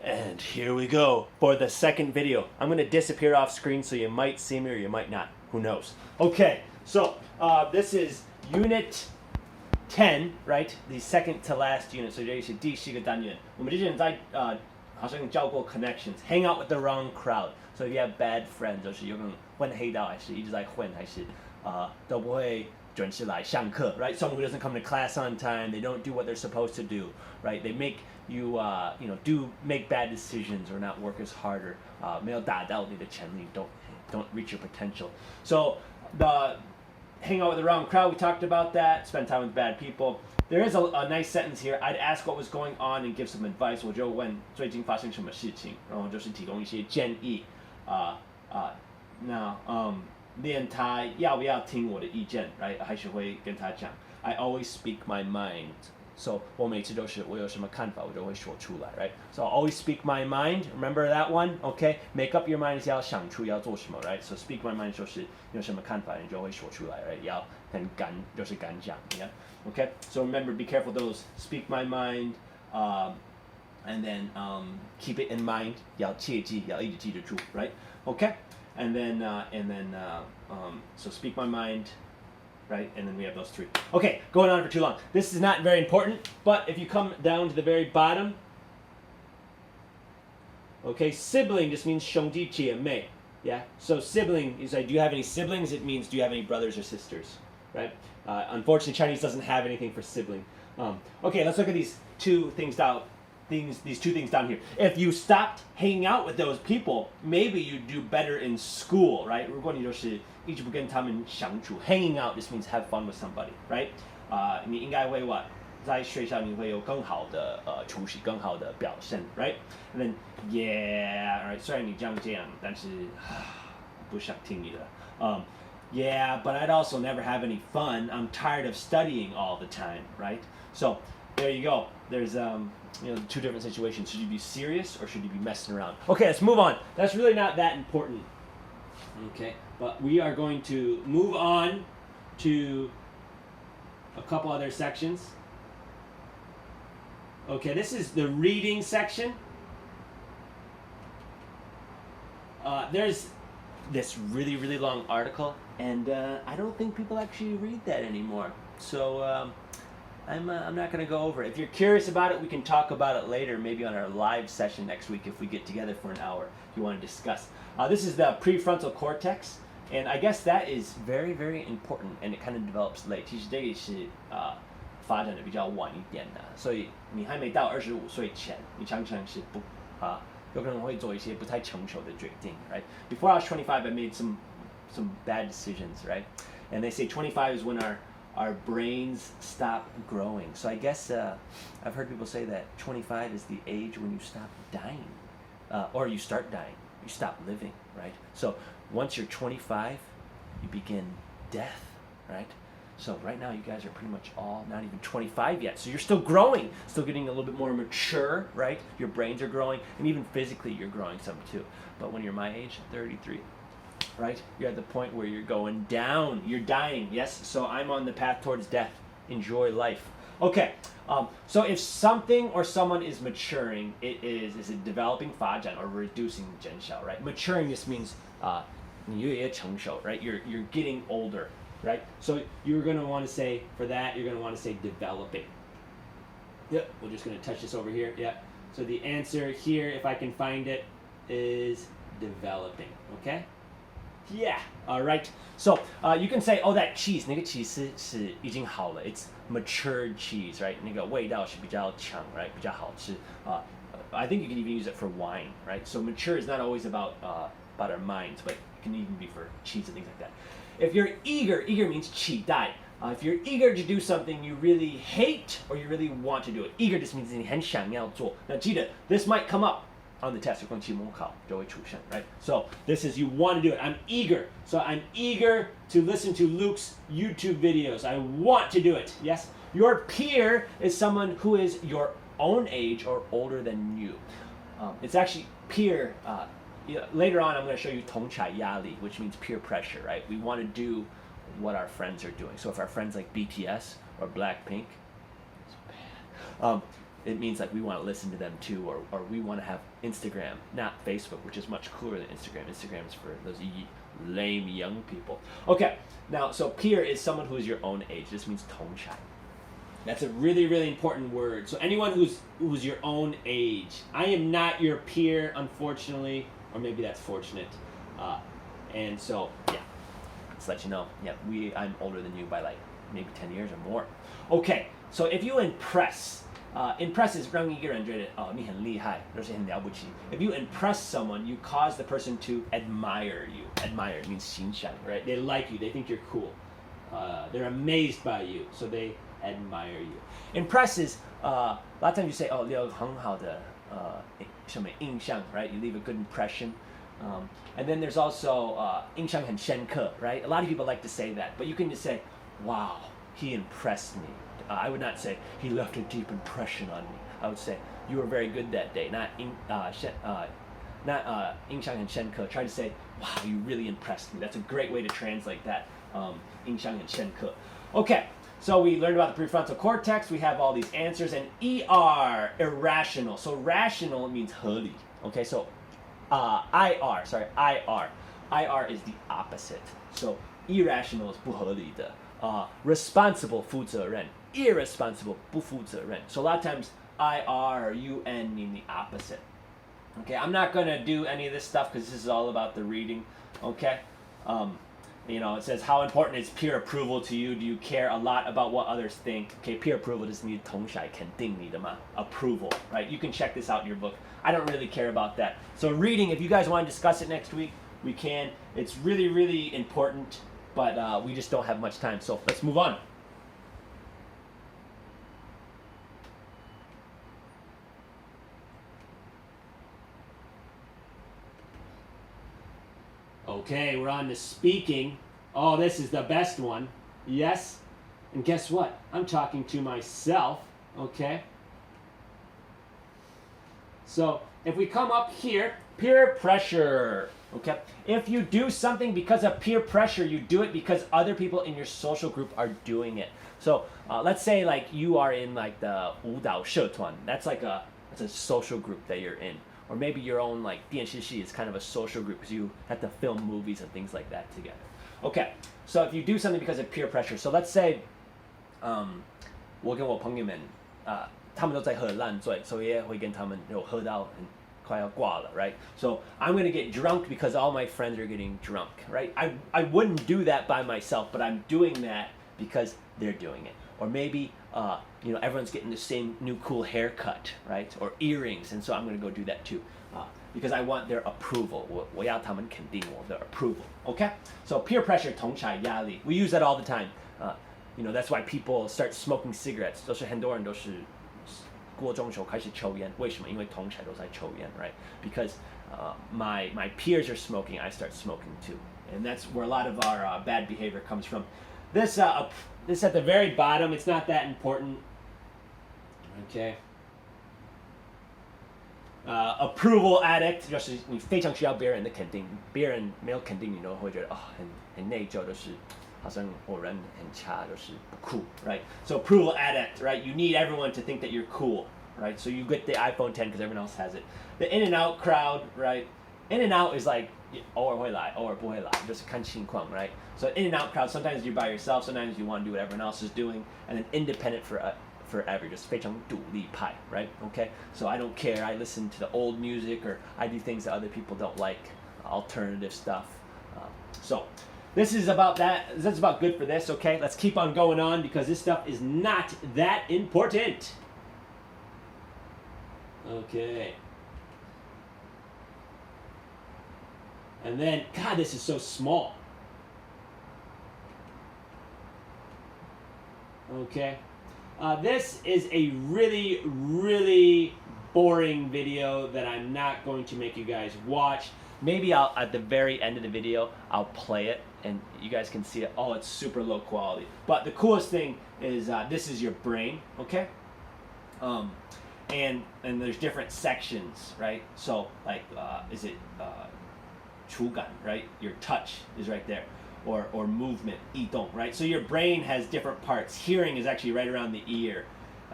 And here we go for the second video. I'm going to disappear off screen so you might see me or you might not. Who knows? Okay, so this is unit 10, right? The second to last unit. So这是第10个单元。我们之前在好像教过 connections, hang out with the wrong crowd. So if you have bad friends, 就是有可能混黑道还是一直在混还是都不会准时来上课 right? Someone who doesn't come to class on time, they don't do what they're supposed to do, right? They make you, make bad decisions or not work as harder. 没有达到你的潜力 don't reach your potential. So the hang out with the wrong crowd, we talked about that. Spend time with bad people. There is a nice sentence here. I'd ask what was going on and give some advice. 我就问最近发生什么事情，然后就是提供一些建议。练他要不要听我的意见 right? 还是会跟他讲 I always speak my mind. So 我每次都是我有什么看法我就会说出来 right? So I always speak my mind. Remember that one? Okay? Make up your mind 是要想出要做什么 right? So speak my mind 就是有什么看法你就会说出来 right? 要很敢就是敢讲 yeah? Okay? So remember, be careful those. Speak my mind. And then keep it in mind. 要切记要一直记得住 right? Okay? And then so speak my mind, right? And then we have those three. Okay, going on for too long. This is not very important, but if you come down to the very bottom, okay, sibling just means 兄弟姐妹, yeah? So sibling, you say, do you have any siblings? It means, do you have any brothers or sisters, right? Unfortunately, Chinese doesn't have anything for sibling. Okay, let's look at these two things down. These two things down here. If you stopped hanging out with those people, maybe you'd do better in school, right? 如果你就是一直不跟他们相处 hanging out just means have fun with somebody, right? 你应该会 what? 在学校你会有更好的出息，更好的表现 right? And then, yeah, right? 虽然你这样讲，但是不想听你的。Yeah, but I'd also never have any fun. I'm tired of studying all the time, right? So there you go. There's two different situations. Should you be serious or should you be messing around? Okay, let's move on. That's really not that important. Okay, but we are going to move on to a couple other sections. Okay, this is the reading section. There's this really, really long article, and I don't think people actually read that anymore. So I'm not going to go over it. If you're curious about it, we can talk about it later, maybe on our live session next week if we get together for an hour, if you want to discuss. This is the prefrontal cortex, and I guess that is very, very important, and it kind of develops late. 其实这个是发展的比较晚一点的，所以你还没到25岁前，你常常是有可能会做一些不太成熟的决定 right? Before I was 25, I made some bad decisions, right? And they say 25 is when our brains stop growing. So I guess I've heard people say that 25 is the age when you stop dying, or you start dying, you stop living, right? So once you're 25, you begin death, right? So right now you guys are pretty much all not even 25 yet. So you're still growing, still getting a little bit more mature, right? Your brains are growing, and even physically you're growing some too. But when you're my age, 33, right? You're at the point where you're going down. You're dying, yes? So I'm on the path towards death. Enjoy life. Okay, so if something or someone is maturing, is it developing 发展 or reducing 减少, right? Maturing just means 你越来越成熟, right? You're getting older, right? So you're going to want to say, for that, you're going to want to say developing. Yep, we're just going to touch this over here. Yep. So the answer here, if I can find it, is developing, okay? Yeah, all right. So you can say, oh, that cheese, 那个 cheese 是已经好了. It's matured cheese, right? 那个味道是比较强, right? 比较好吃. I think you can even use it for wine, right? So mature is not always about our minds, but it can even be for cheese and things like that. If you're eager means 期待. If you're eager to do something you really hate or you really want to do it. Eager just means 你很想要做. Now, 记得, this might come up on the test, 期末考就会出现, right? So this is you want to do it. I'm eager. So I'm eager to listen to Luke's YouTube videos. I want to do it. Yes? Your peer is someone who is your own age or older than you. It's actually peer. Later on, I'm going to show you 同侪压力, which means peer pressure, right? We want to do what our friends are doing. So if our friends like BTS or Blackpink, it's bad. it means like we want to listen to them too, or we want to have Instagram, not Facebook, which is much cooler than Instagram. Instagram is for those lame young people. Okay, now so peer is someone who is your own age. This means 同侪. That's a really, really important word. So anyone who's your own age. I am not your peer, unfortunately, or maybe that's fortunate. And so, yeah, just let you know. Yeah, I'm older than you by like maybe 10 years or more. Okay, so if you impress, impress is 让一个人觉得你很厉害，就是很了不起. If you impress someone, you cause the person to admire you. Admire means 欣赏, right? They like you. They think you're cool. They're amazed by you, so they admire you. Impress is a lot of times you say, 你有很好的什么印象, right? You leave a good impression. And then there's also 印象很深刻, right? A lot of people like to say that, but you can just say, wow, he impressed me. I would not say he left a deep impression on me. I would say you were very good that day. Not 印象很深刻. Try to say, wow, you really impressed me. That's a great way to translate that. 印象很深刻. Okay, so we learned about the prefrontal cortex. We have all these answers. And ER, irrational. So rational means 合理. Okay, so IR is the opposite. So irrational is 不合理的. Responsible 负责任. Irresponsible 不负责任. So a lot of times IR or UN mean the opposite. Okay, I'm not going to do any of this stuff because this is all about the reading. Okay, it says how important is peer approval to you? Do you care a lot about what others think? Okay, peer approval just means 同侪肯定你的嘛, approval, right? You can check this out in your book. I don't really care about that. So reading, if you guys want to discuss it next week, we can. It's really, really important, but we just don't have much time. So let's move on. Okay, we're on to speaking. Oh, this is the best one. Yes. And guess what? I'm talking to myself. Okay. So if we come up here, peer pressure. Okay. If you do something because of peer pressure, you do it because other people in your social group are doing it. So let's say like you are in like the 舞蹈社团. That's a social group that you're in. Or maybe your own like 电视系 is kind of a social group because you have to film movies and things like that together. Okay, so if you do something because of peer pressure, so let's say 我跟我朋友们他们都在喝烂醉, so 也会跟他们有喝到很快要挂了, right? So I'm going to get drunk because all my friends are getting drunk, right? I wouldn't do that by myself, but I'm doing that because they're doing it. Or maybe everyone's getting the same new cool haircut, right? Or earrings, and so I'm going to go do that too, because I want their approval. 我要他们肯定我的 approval. Okay? So peer pressure, 同侪压力. We use that all the time. That's why people start smoking cigarettes. 都是很多人都是国中时候开始抽烟. 为什么？因为同侪都在抽烟, right? Because my peers are smoking, I start smoking too, and that's where a lot of our bad behavior comes from. This at the very bottom, it's not that important. Okay. Approval addict 就是你非常需要别人的肯定，别人没有肯定你都会觉得很内疚，就是好像我人很差，就是不酷, right? So approval addict, right? You need everyone to think that you're cool, right? So you get the iPhone 10 because everyone else has it. The in and out crowd, right? In and out is like 偶尔会来，偶尔不会来，就是看情况, right? So in and out crowd, sometimes you're by yourself, sometimes you want to do what everyone else is doing, and then independent forever, just 非常独立派, right? Okay, so I don't care. I listen to the old music, or I do things that other people don't like, alternative stuff. So this is about that. That's about good for this. Okay, let's keep on going on because this stuff is not that important. Okay. And then, God, this is so small. Okay. This is a really, really boring video that I'm not going to make you guys watch. Maybe at the very end of the video, I'll play it and you guys can see it. Oh, it's super low quality. But the coolest thing is this is your brain, okay? And there's different sections, right? So like, is it 触感, right? Your touch is right there. Or movement, 移动, right? So your brain has different parts. Hearing is actually right around the ear.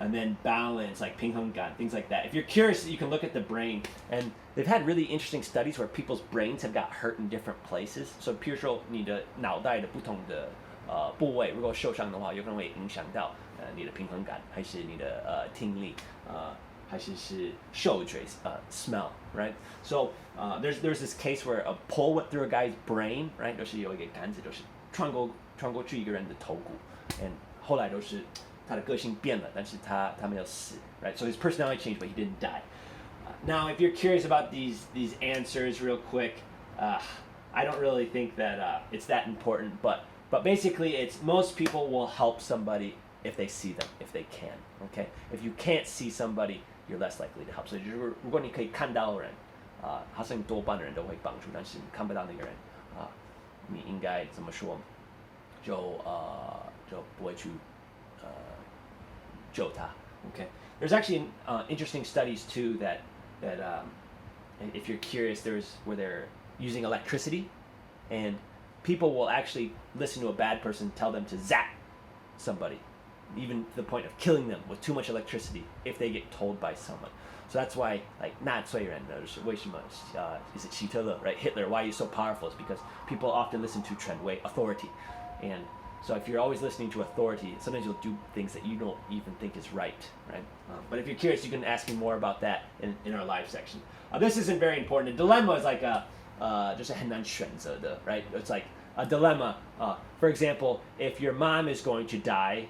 and then balance, like 平衡感, things like that. If you're curious, you can look at the brain, and they've had really interesting studies where people's brains have got hurt in different places. So 譬如说你的脑袋的不同的部位如果受伤的话，有可能会影响到你的平衡感，还是你的听力，还是嗅觉smell, right? So there's this case where a pole went through a guy's brain, right? 就是有一个杆子就是穿过去一个人的头骨 and 后来都是他的个性变了，但是他没有死 right? So his personality changed, but he didn't die. Now, if you're curious about these answers real quick, I don't really think that it's that important, but basically it's most people will help somebody if they see them, if they can, okay? If you can't see somebody, you're less likely to help. So 如果你可以看到人，好像多半的人都会帮助，但是你看不到那个人，你应该怎么说？就不会去救他 okay? There's actually interesting studies too that if you're curious, where they're using electricity, and people will actually listen to a bad person tell them to zap somebody, even to the point of killing them with too much electricity if they get told by someone. So that's why, like, 纳粹人为什么is it 希特勒, right? Hitler, why he's so powerful is because people often listen to 权威 authority, and so if you're always listening to authority, sometimes you'll do things that you don't even think is right? But if you're curious, you can ask me more about that in our live section. This isn't very important. A dilemma is like 就是很难选择的, right? It's like a dilemma. For example, if your mom is going to die,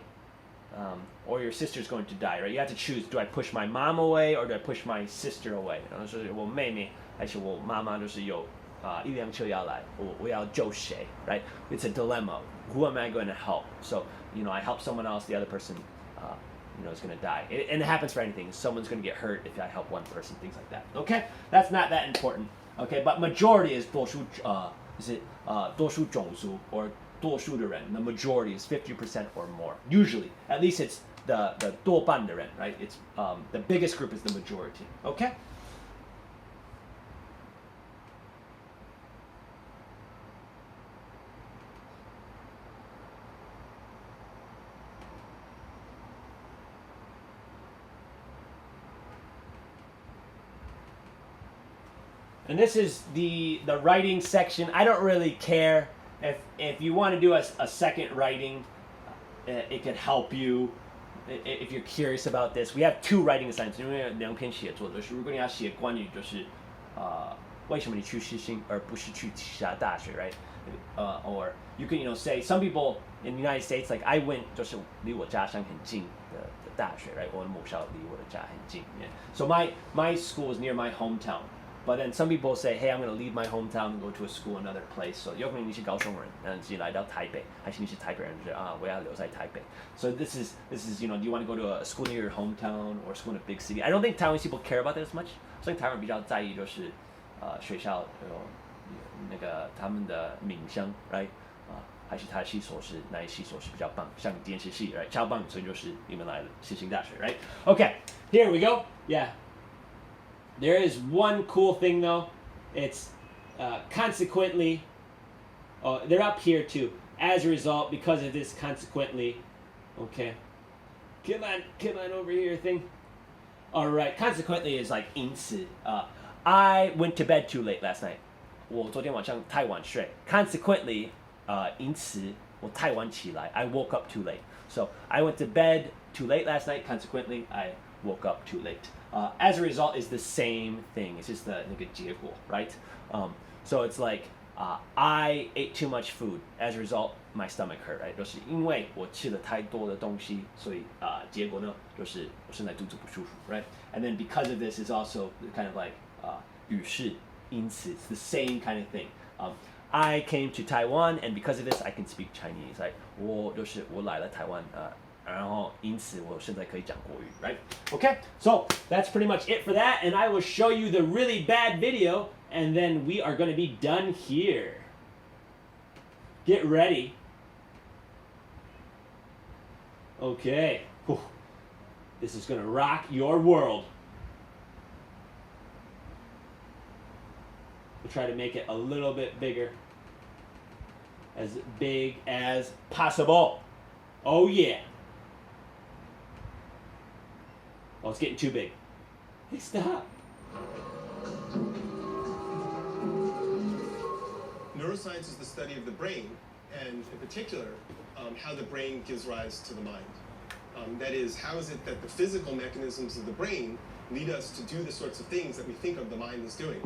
or your sister's going to die, right? You have to choose, do I push my mom away or do I push my sister away? 就是我妹妹还是我妈妈就是有一辆车要来，我要救谁, right? It's a dilemma. Who am I going to help? So, I help someone else, the other person, is going to die. And it happens for anything. Someone's going to get hurt if I help one person, things like that. Okay? That's not that important. Okay? But majority is 多数, is it 多数种族 or 多数的人? The majority is 50% or more. Usually. At least it's the 多半的人, right? It's the biggest group is the majority. Okay? And this is the writing section. I don't really care if you want to do a second writing. It could help you if you're curious about this. We have 2 writing assignments. 因为2篇写作，就是如果你要写关于就是为什么你去世新而不是去其他大学 right? Or you can say some people in the United States, like I went 就是离我家乡很近的大学 right? 我的母校离我的家很近 yeah. So my school is near my hometown. But then some people say, hey, I'm going to leave my hometown and go to a school in another place. So 有可能你是高雄人，然后你来到台北，还是你是台北人，就是我要留在台北。So this is do you want to go to a school near your hometown or a school in a big city? I don't think Taiwanese people care about that as much. 所以台湾比较在意就是学校那个他们的名声 right? 还是他的系所是哪一系所是比较棒，像电视系 right? 超棒，所以就是你们来世新大学 right? Okay, here we go. Yeah. There is one cool thing though. It's consequently, they're up here too. As a result, because of this, consequently, okay. Come on over here, thing. All right, consequently is like 因此. I went to bed too late last night. 我昨天晚上太晚睡. Consequently, 因此我太晚起来. I woke up too late. So I went to bed too late last night. Consequently, I woke up too late. As a result is the same thing. It's just the 那个结果, right? So it's like I ate too much food. As a result, my stomach hurt, right? 就是因为我吃了太多的东西，所以结果呢，就是我现在肚子不舒服, right? And then because of this, it's also kind of like 于是因此 it's the same kind of thing. I came to Taiwan, and because of this, I can speak Chinese. Right? 我来了台湾然后因此我现在可以讲国语 right? Okay, so that's pretty much it for that, and I will show you the really bad video, and then we are going to be done here. Get ready. Okay. Whew. This is going to rock your world. We'll try to make it a little bit bigger. As big as possible. Oh yeah. Oh, it's getting too big. Hey, stop. Neuroscience is the study of the brain, and in particular, how the brain gives rise to the mind. That is, how is it that the physical mechanisms of the brain lead us to do the sorts of things that we think of the mind as doing?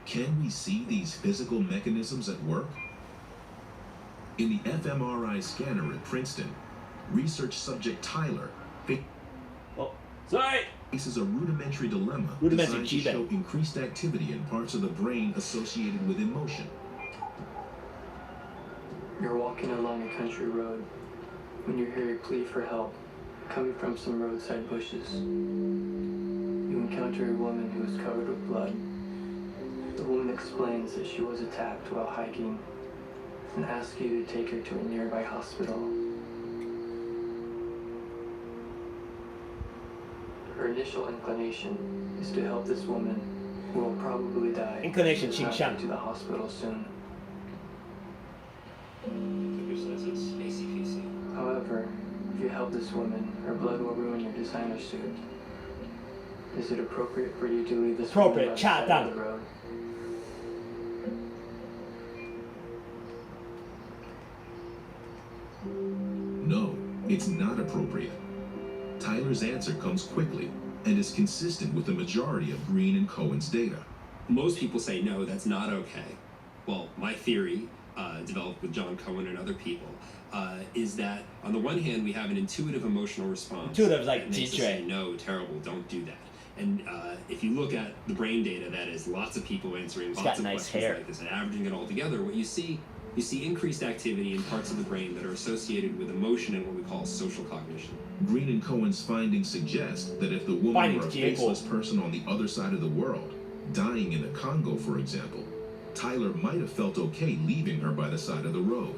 Can we see these physical mechanisms at work? In the fMRI scanner at Princeton, research subject Tyler faces a rudimentary dilemma designed to show increased activity in parts of the brain associated with emotion. You're walking along a country road when you hear a plea for help coming from some roadside bushes. You encounter a woman who is covered with blood. The woman explains that she was attacked while hiking and asks you to take her to a nearby hospital. Her initial inclination is to help this woman, who will probably die. Inclination and not get to the hospital soon. However, if you help this woman, her blood will ruin your designer suit. Is it appropriate for you to leave this woman by the side of the road? No, it's not appropriate. Tyler's answer comes quickly and is consistent with the majority of Green and Cohen's data. Most people say, no, that's not okay. Well, my theory, developed with John Cohen and other people, is that on the one hand, we have an intuitive emotional response. Intuitive, like that makes us say, no, terrible, don't do that. And if you look at the brain data, that is lots of people answering lots of questions like this and averaging it all together, what you see increased activity in parts of the brain that are associated with emotion and what we call social cognition. Green and Cohen's findings suggest that if the woman were a faceless person on the other side of the world, dying in the Congo, for example, Tyler might have felt okay leaving her by the side of the road.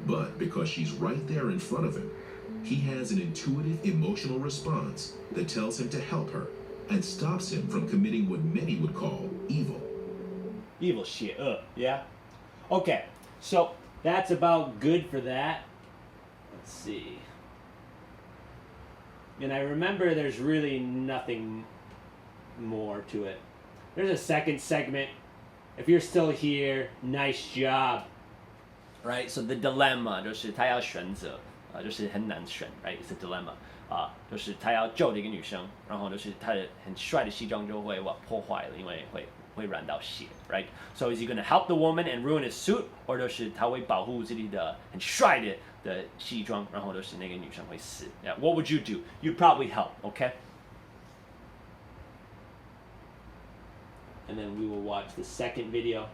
But because she's right there in front of him, he has an intuitive emotional response that tells him to help her and stops him from committing what many would call evil. Evil shit, yeah? Okay, so that's about good for that. Let's see. And I remember there's really nothing more to it. There's a second segment. If you're still here, nice job. Right, so the dilemma 就是他要选择，就是很难选 right? It's a dilemma. 就是他要救的一个女生，然后就是他的很帅的西装就会破坏了，因为会染到血 right? So is he going to help the woman and ruin his suit, or 就是他会保护自己的很帅的西装，然后就是那个女生会死 Yeah, what would you do? You'd probably help, okay? And then we will watch the second video.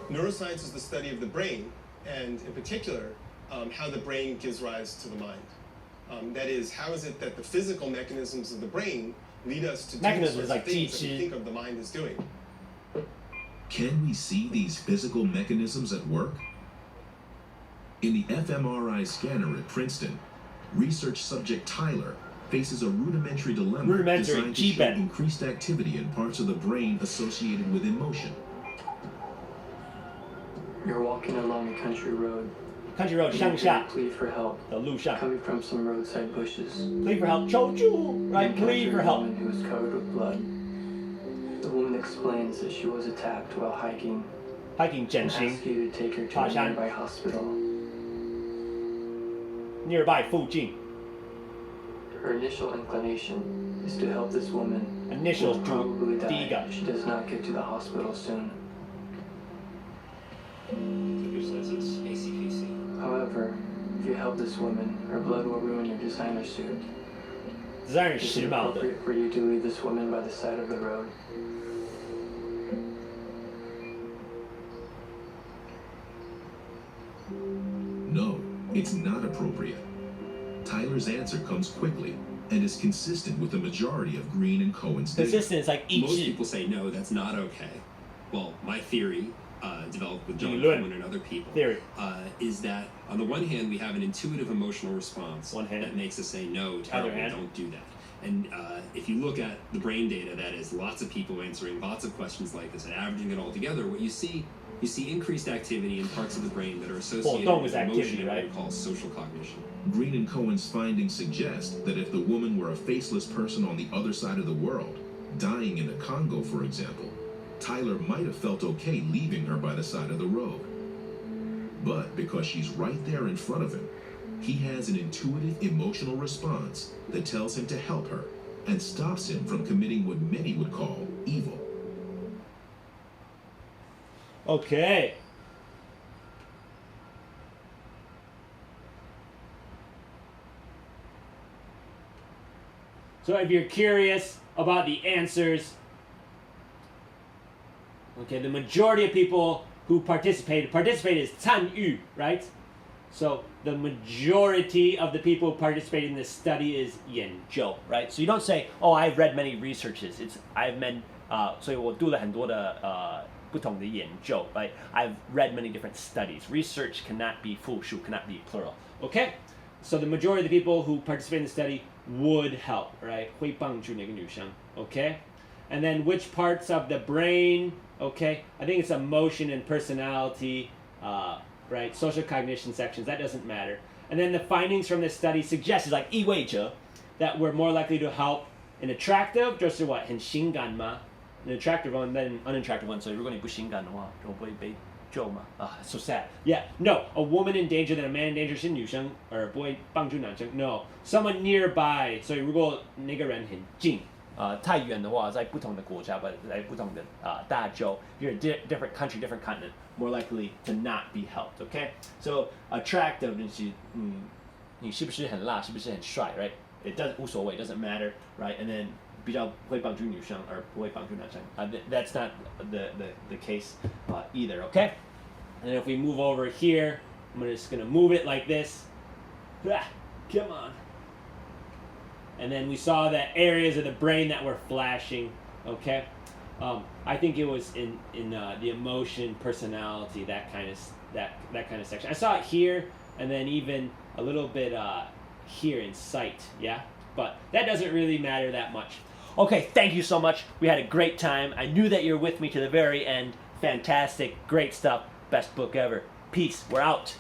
Neuroscience is the study of the brain, and in particular, how the brain gives rise to the mind. That is, how is it that the physical mechanisms of the brain lead us to do the sorts of things that we think of the mind as doing? Can we see these physical mechanisms at work? In the fMRI scanner at Princeton, research subject Tyler faces a rudimentary dilemma designed to show increased activity in parts of the brain associated with emotion. You're walking along a country road. Country road, 乡下 plea for help 的路上 coming from some roadside bushes. Plea for help, 求助 right? Plea for help. A woman who is covered with blood. The woman explains that she was attacked while hiking. Hiking 践 And 行 asks you to take her to a nearby hospital. nearby 附近 Her initial inclination is to help this woman, Initial who will probably 第一 die 个 if she does not get to the hospital soon. However, if you help this woman, her blood will ruin your designer suit. designer Is it 时髦的 appropriate for you to leave this woman by the side of the road? No, it's not appropriate. Tyler's answer comes quickly and is consistent with the majority of Green and Cohen's data. Consistent is like 一 Most 致 people say, no, that's not okay. Well, my theory, developed with John 理论 Cohen and other people, theory is that on the one hand, we have an intuitive emotional response One hand. that makes us say, no, terrible, hand. don't do that. And if you look at the brain data, that is lots of people answering lots of questions like this and averaging it all together, what you see you see increased activity in parts of the brain that are associated 活动 with is emotion activity, and what right? we call social cognition. Green and Cohen's findings suggest that if the woman were a faceless person on the other side of the world, dying in the Congo, for example, Tyler might have felt okay leaving her by the side of the road. But because she's right there in front of him, he has an intuitive emotional response that tells him to help her and stops him from committing what many would call evil. Okay. So if you're curious about the answers, okay, the majority of people who participate is 参与, right? So the majority of the people who participate in this study is 研究, right? So you don't say, oh, I've read many researches. It's I've read 所以我读了很多的不同的研究, right? I've read many different studies. Research cannot be 复数, cannot be plural. Okay? So the majority of the people who participate in the study would help, right? 会帮助那个女生, okay? And then which parts of the brain, okay? I think it's emotion and personality, right? Social cognition sections, that doesn't matter. And then the findings from this study suggest, is like 意味着 that we're more likely to help an attractive, 就是 what, 很性感吗? An attractive one than unattractive one. So 如果你不性感的话，就会被救吗? So sad. Yeah, no, a woman in danger than a man in danger 是女生，而不会帮助男生。No, someone nearby. 所以如果那个人很近，太远的话，在不同的国家，在不同的大洲 you're a different country, different continent, more likely to not be helped. Okay, so attractive 就是你是不是很辣，是不是很帅 right? It doesn't 无所谓 doesn't matter, right? And then 比较会帮助女生而不会帮助男生。That's not the case either, okay? And then if we move over here, I'm just going to move it like this. Come on. And then we saw the areas of the brain that were flashing, okay? I think it was in the emotion, personality, that kind of section. I saw it here, and then even a little bit here in sight, yeah? But that doesn't really matter that much. Okay, thank you so much. We had a great time. I knew that you're with me to the very end. Fantastic, great stuff. Best book ever. Peace. We're out.